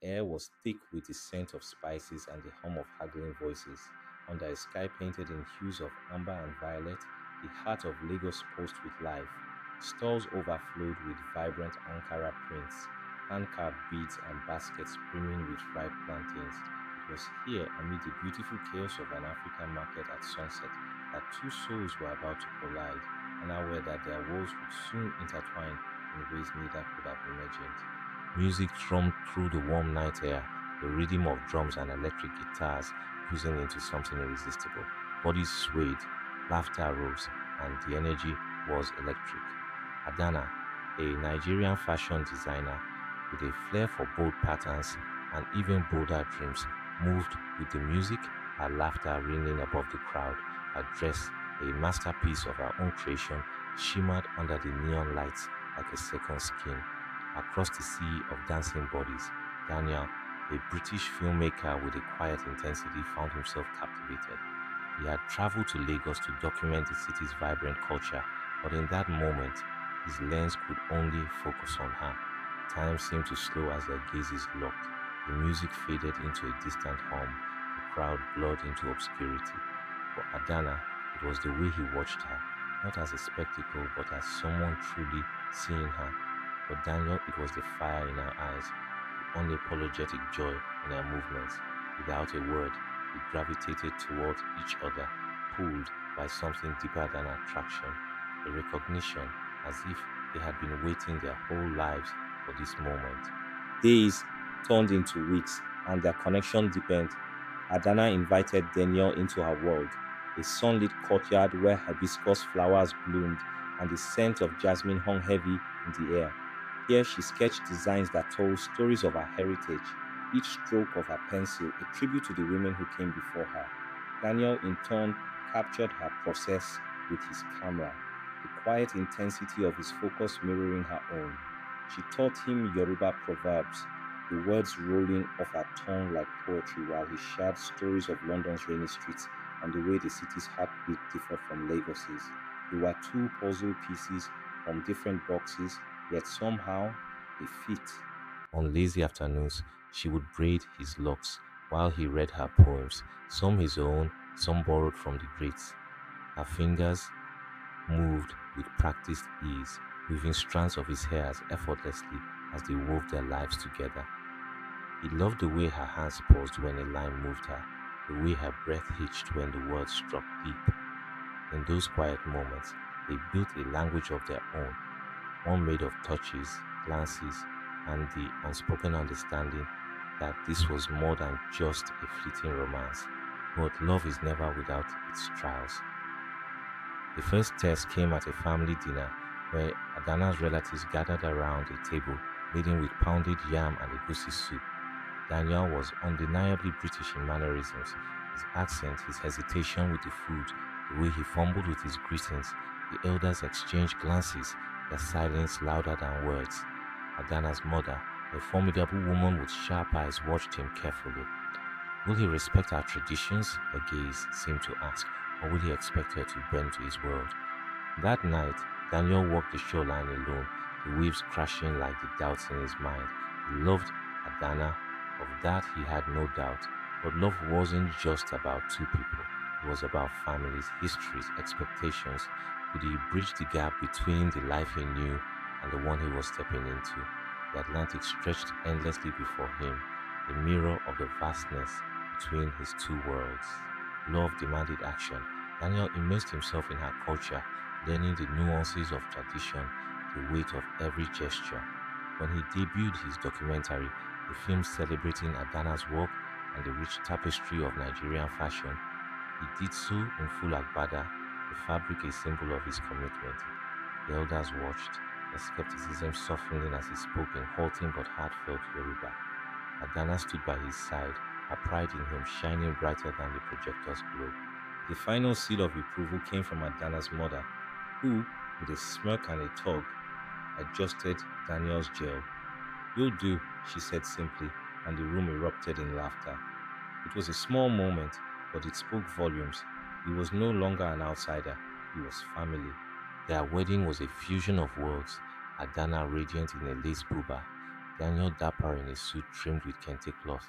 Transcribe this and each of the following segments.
air was thick with the scent of spices and the hum of haggling voices. Under a sky painted in hues of amber and violet, the heart of Lagos pulsed with life. Stalls overflowed with vibrant Ankara prints, hand-carved beads and baskets brimming with ripe plantains. It was here, amid the beautiful chaos of an African market at sunset, that two souls were about to collide, and aware that their worlds would soon intertwine in ways neither could have imagined. Music thrummed through the warm night air, the rhythm of drums and electric guitars fusing into something irresistible. Bodies swayed, laughter rose, and the energy was electric. Adana, a Nigerian fashion designer with a flair for bold patterns and even bolder dreams, moved with the music, her laughter ringing above the crowd. Her dress, a masterpiece of her own creation, shimmered under the neon lights like a second skin. Across the sea of dancing bodies, Daniel, a British filmmaker with a quiet intensity, found himself captivated. He had traveled to Lagos to document the city's vibrant culture, but in that moment, his lens could only focus on her. Time seemed to slow as their gazes locked. The music faded into a distant hum, the crowd blurred into obscurity. For Adana, it was the way he watched her, not as a spectacle, but as someone truly seeing her. For Daniel, it was the fire in her eyes, the unapologetic joy in her movements. Without a word, they gravitated toward each other, pulled by something deeper than attraction, a recognition, as if they had been waiting their whole lives for this moment. Days turned into weeks, and their connection deepened. Adana invited Daniel into her world, a sunlit courtyard where hibiscus flowers bloomed and the scent of jasmine hung heavy in the air. Here she sketched designs that told stories of her heritage, each stroke of her pencil a tribute to the women who came before her. Daniel, in turn, captured her process with his camera, the quiet intensity of his focus mirroring her own. She taught him Yoruba proverbs, the words rolling off her tongue like poetry while he shared stories of London's rainy streets and the way the city's heartbeat differed from Lagos's. They were two puzzle pieces from different boxes, yet somehow they fit. On lazy afternoons, she would braid his locks while he read her poems, some his own, some borrowed from the greats. Her fingers moved with practiced ease, weaving strands of his hair as effortlessly as they wove their lives together. He loved the way her hands paused when a line moved her, the way her breath hitched when the words struck deep. In those quiet moments, they built a language of their own, one made of touches, glances, and the unspoken understanding that this was more than just a fleeting romance. But love is never without its trials. The first test came at a family dinner where Adana's relatives gathered around a table laden with pounded yam and egusi soup. Daniel was undeniably British in mannerisms, his accent, his hesitation with the food, the way he fumbled with his greetings. The elders exchanged glances, their silence louder than words. Adana's mother, a formidable woman with sharp eyes, watched him carefully. Will he respect our traditions? Her gaze seemed to ask, or will he expect her to bend to his world? That night, Daniel walked the shoreline alone, the waves crashing like the doubts in his mind. He loved Adana, of that he had no doubt. But love wasn't just about two people. It was about families, histories, expectations. Could he bridge the gap between the life he knew and the one he was stepping into? The Atlantic stretched endlessly before him, a mirror of the vastness between his two worlds. Love demanded action. Daniel immersed himself in her culture, learning the nuances of tradition, the weight of every gesture. When he debuted his documentary, a film celebrating Adana's work and the rich tapestry of Nigerian fashion, he did so in full agbada, the fabric a symbol of his commitment. The elders watched, their skepticism softening as he spoke in halting but heartfelt Yoruba. Adana stood by his side, her pride in him shining brighter than the projector's glow. The final seal of approval came from Adana's mother, who, with a smirk and a tug, adjusted Daniel's gel. "Will do," she said simply, and the room erupted in laughter. It was a small moment, but it spoke volumes. He was no longer an outsider, he was family. Their wedding was a fusion of worlds, Adana radiant in a lace buba, Daniel dapper in a suit trimmed with kente cloth.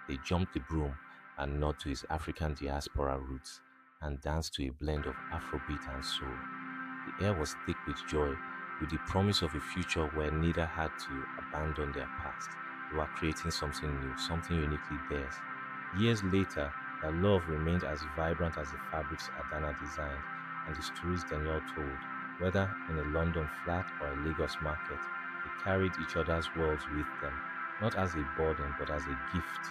They jumped the broom and nod to his African diaspora roots and danced to a blend of Afrobeat and soul. The air was thick with joy, with the promise of a future where neither had to abandon their past. They were creating something new, something uniquely theirs. Years later, their love remained as vibrant as the fabrics Adana designed and the stories Danielle told. Whether in a London flat or a Lagos market, they carried each other's worlds with them, not as a burden but as a gift.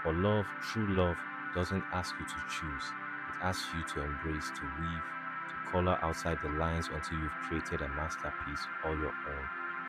For love, true love, doesn't ask you to choose. It asks you to embrace, to weave, to color outside the lines until you've created a masterpiece all your own.